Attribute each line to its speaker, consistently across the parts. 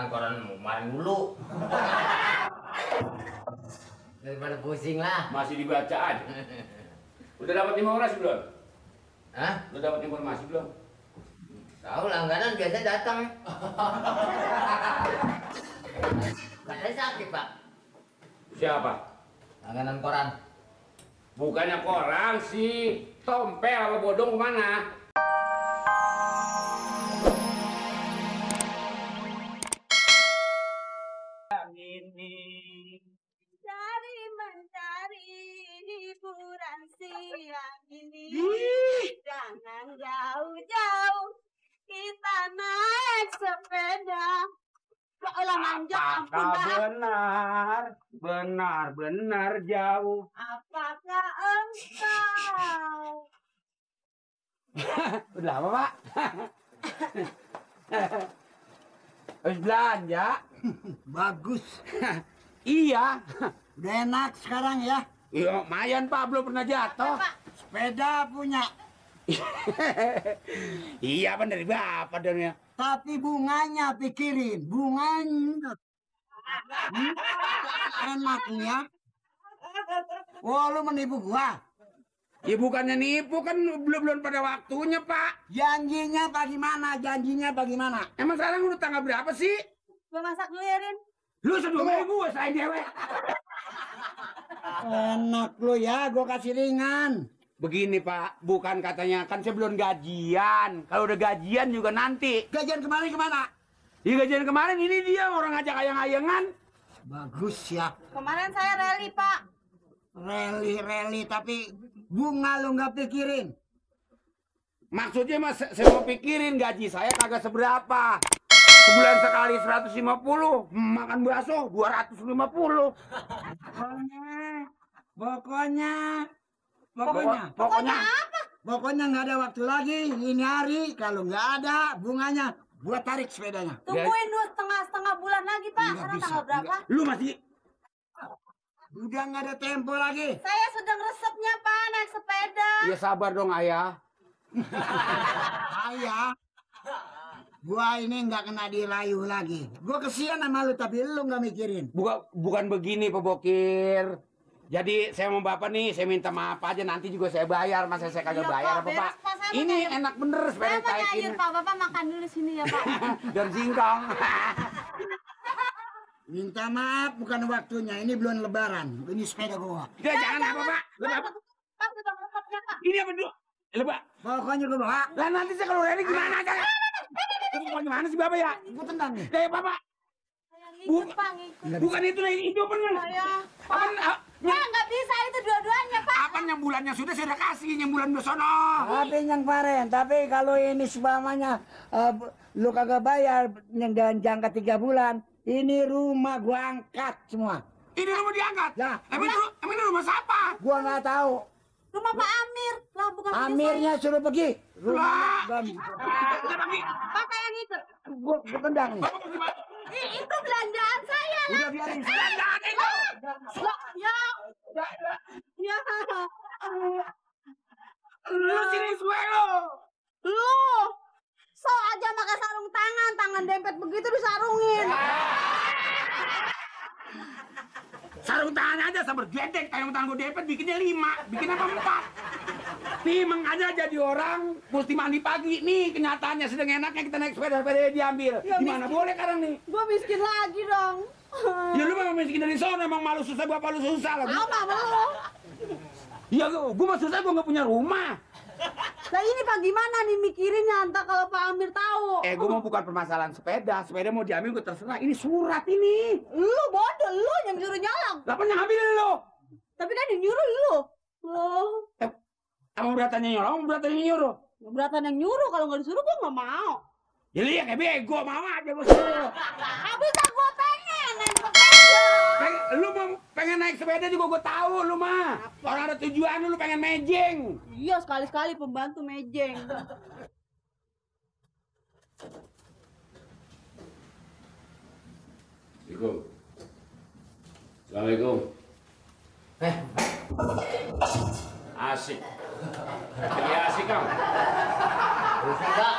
Speaker 1: koran main dulu. Daripada pusing lah.
Speaker 2: Masih dibaca aja. Udah dapat informasi belum?
Speaker 1: Hah?
Speaker 2: Udah dapat informasi belum?
Speaker 1: Tahu langganan biasa datang. Katanya sakit, Pak.
Speaker 2: Siapa?
Speaker 1: Langganan koran.
Speaker 2: Bukannya koran sih. Tompel apa bodong kemana?
Speaker 3: Cari mencari hiburan siang ini. Jangan jauh-jauh, kita naik sepeda. Olah manja, ampun dah.
Speaker 2: Benar jauh.
Speaker 3: Apakah engkau?
Speaker 2: Udah apa, Pak? Habis belanja.
Speaker 4: Bagus.
Speaker 2: Iya.
Speaker 4: Udah enak sekarang ya.
Speaker 2: Iya, lumayan Pak, belum pernah jatuh.
Speaker 4: Sepeda punya.
Speaker 2: Iya, bener dari Bapak dong ya.
Speaker 4: Tapi bunganya pikirin. Bunganya. Enaknya. Oh, lu menipu gua.
Speaker 2: Ya bukannya nipu, kan belum pada waktunya, Pak.
Speaker 4: Janjinya bagaimana? Janjinya bagaimana?
Speaker 2: Emang sekarang udah tanggal berapa sih?
Speaker 3: Gua masak dulu ya, Rin.
Speaker 2: Lu sebelumnya gue selain dewe.
Speaker 4: Enak lu ya, gua kasih ringan.
Speaker 2: Begini Pak, bukan katanya kan sebelum gajian. Kalau udah gajian juga nanti.
Speaker 4: Gajian kemarin kemana?
Speaker 2: Di gajian kemarin ini dia orang ngajak ayang-ayangan.
Speaker 4: Bagus ya.
Speaker 3: Kemarin saya rally, Pak.
Speaker 4: Rally, tapi bunga lu nggak pikirin.
Speaker 2: Maksudnya mas, saya mau pikirin gaji saya kagak seberapa. Sebulan sekali 150, makan bakso 250.
Speaker 4: Pokoknya nggak ada waktu lagi. Ini hari kalau nggak ada bunganya, gua tarik sepedanya.
Speaker 3: Tungguin dulu setengah bulan lagi, Pak.
Speaker 4: Nggak
Speaker 3: Sekarang
Speaker 4: bisa,
Speaker 3: tanggal berapa?
Speaker 2: Lu masih
Speaker 4: Udah nggak ada tempo lagi.
Speaker 3: Saya sedang resepnya, Pak, naik sepeda.
Speaker 2: ya sabar dong ayah.
Speaker 4: Ayah, gua ini nggak kena dirayu lagi. Gua kesian sama lu, tapi lu nggak mikirin.
Speaker 2: Bukan begini Pak Bokir. Jadi saya mau Bapak nih, saya minta maaf aja, nanti juga saya bayar. Masa saya kagak
Speaker 3: Iya,
Speaker 2: bayar
Speaker 3: Pak,
Speaker 2: apa
Speaker 3: beres,
Speaker 2: Pak?
Speaker 3: Pak. Saya
Speaker 2: Ini
Speaker 3: mau
Speaker 2: enak bener
Speaker 3: Saya
Speaker 2: sepeda
Speaker 3: mau
Speaker 2: kayak
Speaker 3: nyayur,
Speaker 2: gini.
Speaker 3: Pak. Bapak makan dulu sini ya, Pak.
Speaker 2: Dan singkong.
Speaker 4: Minta maaf, bukan waktunya. Ini belum lebaran. Ini sepeda gua.
Speaker 2: Ya, jangan apa Pak? Lebak.
Speaker 3: Pak, sedang resepnya, Pak.
Speaker 2: Ini apa dulu? Lebak.
Speaker 4: Pokoknya gua bawa.
Speaker 2: Lah nanti saya kalau rally gimana aja? Mau gimana sih Bapak ya?
Speaker 4: Gua tendang nih.
Speaker 2: Kayak Bapak.
Speaker 3: Saya ngikut, Pak, ngikut.
Speaker 2: Bukan itu nih, itu apa nih?
Speaker 3: Saya, Pak.
Speaker 2: Apaan,
Speaker 3: Pak, nggak bisa itu dua-duanya, Pak.
Speaker 2: Apaan yang bulannya sudah saya udah kasih, yang bulan besono.
Speaker 4: Tapi yang kemarin, tapi kalau ini sebamanya lu kagak bayar dan jangka 3 bulan, ini rumah gua angkat semua.
Speaker 2: Ini rumah diangkat.
Speaker 4: Ya.
Speaker 2: Emang ini rumah siapa?
Speaker 4: Gua nggak tahu.
Speaker 3: Rumah Pak Amir. Lah, bukan punya
Speaker 4: Amirnya suruh pergi.
Speaker 2: Lah.
Speaker 4: Rumahnya
Speaker 2: Udah pergi.
Speaker 3: saya. Pak, saya ngikut.
Speaker 4: gua tendang nih.
Speaker 2: Bapak pergi, Pak.
Speaker 3: Itu belanjaan saya.
Speaker 4: Udah biarin.
Speaker 2: Jangan itu.
Speaker 3: Ya. Ya.
Speaker 2: Lu sini gue lo.
Speaker 3: Lu. So aja pakai sarung tangan dempet begitu disarungin.
Speaker 2: Sarung tangan aja sama gedek, sarung tangan gue depet bikinnya 5, bikin apa 4. Nih emang aja jadi orang mesti mandi pagi. Nih kenyataannya sedang enaknya kita naik sepeda diambil.
Speaker 3: Ya,
Speaker 2: Gimana boleh sekarang nih?
Speaker 3: Gua miskin lagi dong.
Speaker 2: Ya lu memang miskin dari sono, emang malu susah bapak lu susah lah.
Speaker 3: Apa lu?
Speaker 2: Ya gua mah susah, gua nggak punya rumah.
Speaker 3: Lah ini Pak gimana nih mikirinnya entah kalau Pak Amir tahu.
Speaker 2: Gua mau bukan permasalahan sepeda mau diambil gua terserah. Ini surat ini.
Speaker 3: Lu bodoh, lu yang nyuruh nyolong.
Speaker 2: Kenapa yang ngambil lo?
Speaker 3: Tapi kan yang nyuruh lu. Oh,
Speaker 2: Emang beratannya nyolong, beratannya nyuruh.
Speaker 3: keberatan yang nyuruh kalau nggak disuruh gua nggak mau.
Speaker 2: Ya lihat kayak bego, mau aja gua suruh.
Speaker 3: Habis gua pengen naik sepeda.
Speaker 2: Lu mau pengen naik sepeda juga gua tahu lu mah. Orang ada tujuan lu pengen mejeng.
Speaker 3: Iya sekali-sekali pembantu mejeng.
Speaker 2: Assalamualaikum. Asik. Lagi asik kamu.
Speaker 1: Bisa, Pak?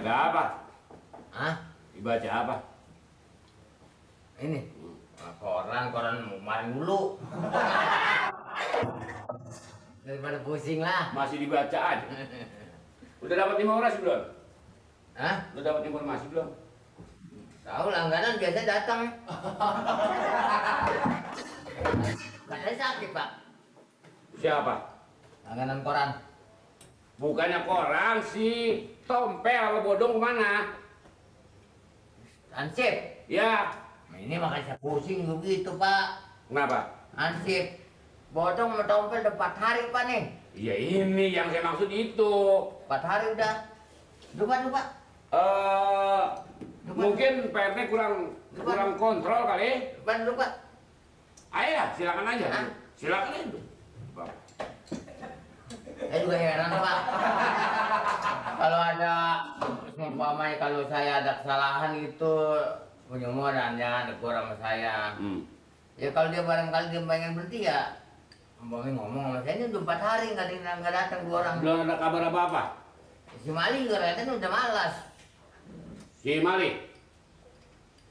Speaker 2: Ada apa?
Speaker 1: Hah?
Speaker 2: Baca apa?
Speaker 1: Ini koran kemarin dulu. Daripada pusing lah.
Speaker 2: Masih dibaca aja. Udah dapat informasi belum?
Speaker 1: Hah?
Speaker 2: Udah dapat informasi belum?
Speaker 1: Tahu langganan biasa datang. Katanya sakit pak.
Speaker 2: Siapa?
Speaker 1: Langganan koran.
Speaker 2: Bukannya koran sih. Tompel bodong kemana?
Speaker 1: Ansip.
Speaker 2: Ya.
Speaker 1: Nah, ini makanya saya pusing begitu pak.
Speaker 2: Kenapa?
Speaker 1: Ansip. Bodong sama tompel udah 4 hari pak nih.
Speaker 2: Ya ini yang saya maksud itu.
Speaker 1: 4 hari udah. Lupa.
Speaker 2: Mungkin PRT kurang kontrol kali.
Speaker 1: Lupa.
Speaker 2: Ayo ya, silakan aja.
Speaker 1: Hah?
Speaker 2: Silakan itu.
Speaker 1: Saya juga heran pak. Kalau ada umpamanya kalau saya ada kesalahan itu penyumonannya negur sama saya. Ya kalau dia barangkali dia pengen berhenti ya umpamanya ngomong sama saya ini udah 4 hari nggak datang 2 orang.
Speaker 2: Belum ada kabar apa-apa.
Speaker 1: Si Mali juga katanya udah malas.
Speaker 2: Si Mali?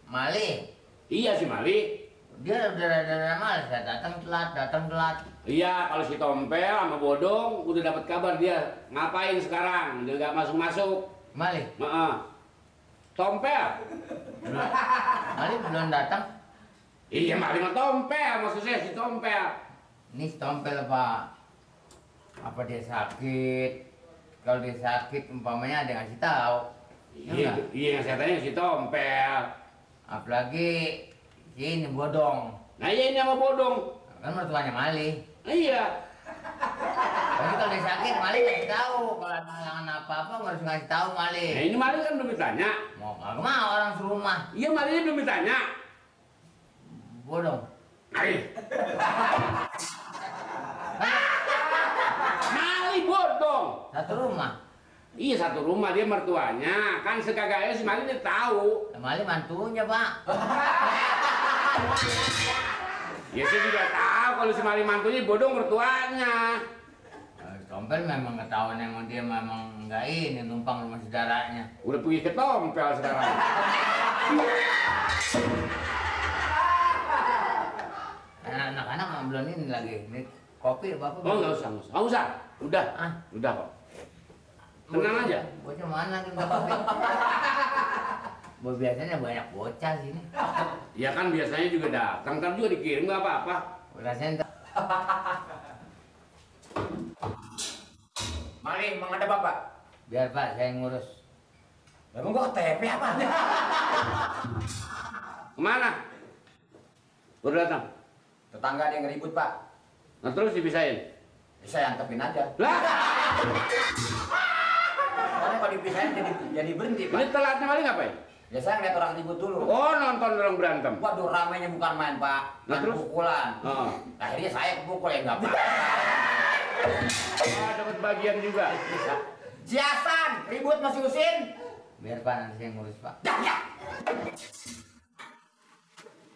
Speaker 1: Mali?
Speaker 2: Iya si Mali.
Speaker 1: Dia udah malas ya, datang telat.
Speaker 2: Iya, kalau si Tompel sama Bodong udah dapat kabar dia ngapain sekarang, dia nggak masuk.
Speaker 1: Mali?
Speaker 2: Tompel?
Speaker 1: Mali belum datang?
Speaker 2: Iya, Mali sama Tompel, maksudnya si Tompel.
Speaker 1: Ini si Tompel apa dia sakit? Kalau dia sakit umpamanya ada yang ngasih tahu.
Speaker 2: Iya, yang saya tanya si Tompel.
Speaker 1: Apalagi si ini Bodong.
Speaker 2: Nah iya ini sama Bodong.
Speaker 1: Kan mertuanya Mali.
Speaker 2: Iya.
Speaker 1: Tapi kalau dia sakit Mali ngasih tahu. Kalau ada halangan apa-apa harus ngasih tahu Mali.
Speaker 2: Nah ini Mali kan belum ditanya.
Speaker 1: Mau orang serumah.
Speaker 2: Iya Mali belum ditanya.
Speaker 1: Bodong.
Speaker 2: Mali. Mali Bodong.
Speaker 1: Satu rumah.
Speaker 2: Iya satu rumah dia mertuanya. Kan sekagaknya si Mali dia tahu.
Speaker 1: Mali mantunya pak.
Speaker 2: Ya saya juga tahu kalau si Mali mantunya Bodong mertuanya.
Speaker 1: Tompel memang ketahuan emang dia memang nggak ini numpang rumah saudaranya.
Speaker 2: Udah pergi ke Tompel sekarang.
Speaker 1: Nah, anak-anak belum ini lagi. Ini kopi bapak.
Speaker 2: Oh nggak usah. Udah.
Speaker 1: Ah.
Speaker 2: Udah kok. Tenang aja.
Speaker 1: Bocah mana kita kopi? Biasanya banyak bocah sini.
Speaker 2: Ya kan biasanya juga datang, ntar juga dikirim nggak apa-apa.
Speaker 1: Rasanya
Speaker 5: Mari, emang ada bapak?
Speaker 1: biar pak saya ngurus.
Speaker 5: Emang gua KTP apa?
Speaker 2: Kemana? Baru datang.
Speaker 5: Tetangga ada yang ngeribut pak.
Speaker 2: Nah terus dipisahin.
Speaker 5: Bisa antepin aja.
Speaker 2: Lah,
Speaker 5: Soalnya kalau dipisahin jadi berhenti pak.
Speaker 2: ini telatnya Mali ngapain?
Speaker 5: Ya saya ngeliat orang ribut dulu.
Speaker 2: Oh nonton orang berantem.
Speaker 5: Waduh ramenya bukan main pak.
Speaker 2: Nah,
Speaker 5: Main
Speaker 2: terus?
Speaker 5: pukulan.
Speaker 2: Oh.
Speaker 5: Akhirnya saya kepukul ya nggak apa.
Speaker 2: Ah, dapat bagian juga.
Speaker 5: Si Hasan ribut masih Usin.
Speaker 1: Biar pak nanti saya ngurus pak.
Speaker 5: Ya.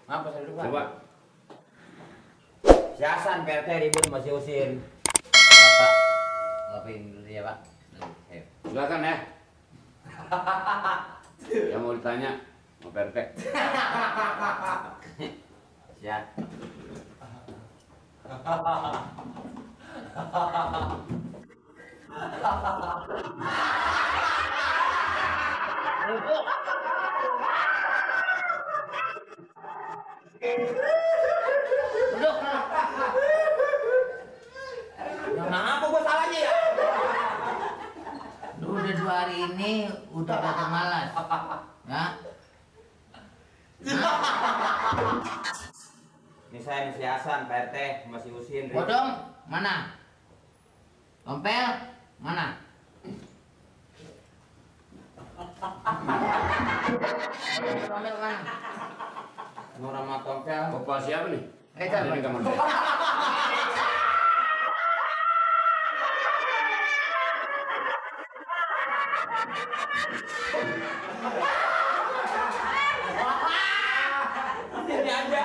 Speaker 5: Ngapa saya dulu pak?
Speaker 2: Coba.
Speaker 5: Si Hasan PRT ribut masih Usin.
Speaker 1: Bapak maafin dulu ya pak. Ayo.
Speaker 2: Silakan ya. Yang mau ditanya, mau PRT.
Speaker 5: Siap.
Speaker 1: Duduk.
Speaker 5: Nah, apa gua salahnya ya?
Speaker 1: Lu udah 2 hari ini udah datang malas. Ya?
Speaker 5: Ini saya si Hasan PRT masih Usin.
Speaker 1: Bodong mana? Tompel mana? Tompel mana?
Speaker 5: Nur sama Tompel.
Speaker 2: Bapak siapa nih?
Speaker 1: Ada
Speaker 2: Ini kamar saya.
Speaker 5: Ini aja.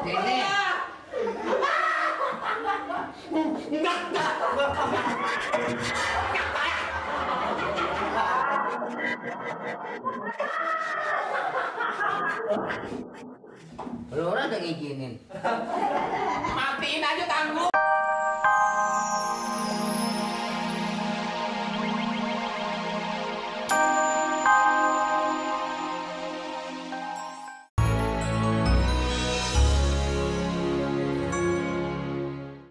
Speaker 1: Sini. Lu orang udah ngizinin.
Speaker 5: Mati